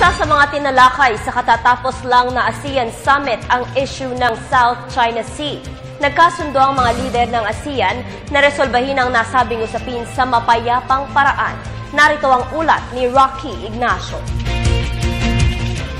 Isa sa mga tinalakay sa katatapos lang na ASEAN Summit ang issue ng South China Sea. Nagkasundo ang mga lider ng ASEAN na resolbahin ang nasabing usapin sa mapayapang paraan. Narito ang ulat ni Rocky Ignacio.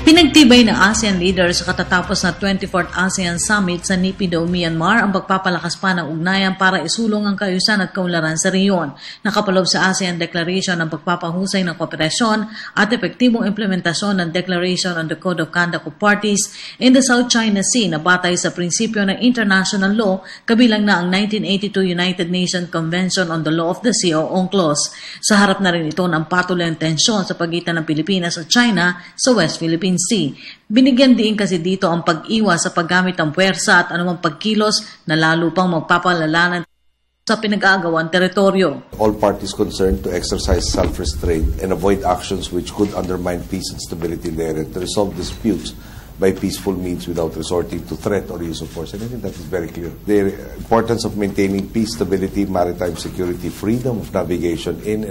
Pinagtibay ng ASEAN leaders sa katatapos na 24th ASEAN Summit sa Naypyidaw, Myanmar ang pagpapalakas pa ng ugnayan para isulong ang kaayusan at kaunlaran sa rehiyon. Nakapaloob sa ASEAN Declaration ang pagpapahusay ng kooperasyon at epektibong implementasyon ng Declaration on the Code of Conduct of Parties in the South China Sea na batay sa prinsipyo ng international law kabilang na ang 1982 United Nations Convention on the Law of the Sea o UNCLOS. Sa harap na rin ito ng patuloy ang tensyon sa pagitan ng Pilipinas at China sa West Philippine Sea. Binigyan din kasi dito ang pag-iwas sa paggamit ng puwersa at anumang pagkilos na lalo pang magpapalala sa pinag-aagawang teritoryo. All parties concerned to exercise self-restraint and avoid actions which could undermine peace and stability in the area, to resolve disputes by peaceful means without resorting to threat or use of force. And I think that is very clear. The importance of maintaining peace, stability, maritime security, freedom of navigation in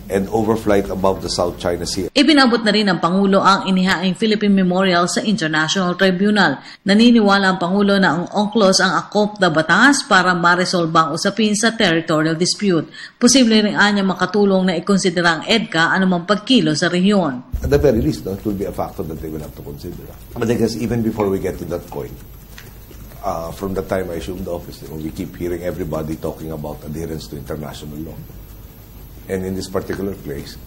and overflight above the South China Sea. Ipinabot na rin ng Pangulo ang inihaing Philippine Memorial sa International Tribunal. Naniniwala ang Pangulo na ang UNCLOS ang akop na batas para maresolba ang usapin sa territorial dispute. Posible rin anya makatulong na ikonsidera ang EDCA anumang pagkilo sa rehiyon. At the very least, it will be a factor that they will have to consider. But I guess even before we get to that point, from the time I assumed the office, we keep hearing everybody talking about adherence to international law. And in this particular case,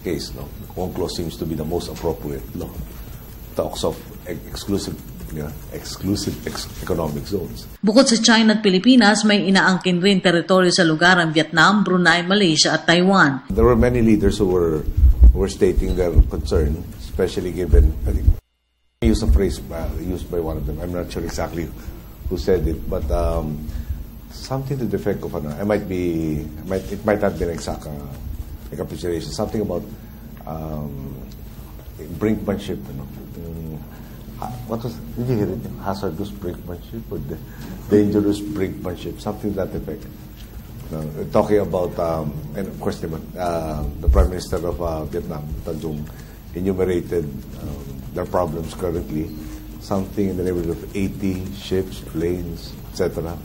UNCLOS seems to be the most appropriate law. Talks of exclusive economic zones. Bukod sa China at Pilipinas, may inaangkin rin teritoryo sa lugar ang Vietnam, Brunei, Malaysia at Taiwan. There were many leaders who were stating their concern, especially given, I think, use a phrase used by one of them. I'm not sure exactly who said it, but something to the effect of, it might not be an exact recapitulation, something about brinkmanship, what was, did you hear it? Hazardous brinkmanship or dangerous brinkmanship, something to that effect. Talking about, and of course, the Prime Minister of Vietnam, Tan Dung, enumerated their problems currently, something in the neighborhood of 80 ships, planes, etc.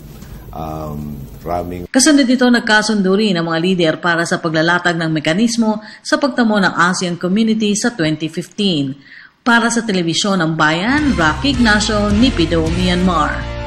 Kasunod dito, nagkasundo rin ang mga lider para sa paglalatag ng mekanismo sa pagtamo ng ASEAN Community sa 2015. Para sa Telebisyon ng Bayan, Rocky Ignacio, Naypyidaw, Myanmar.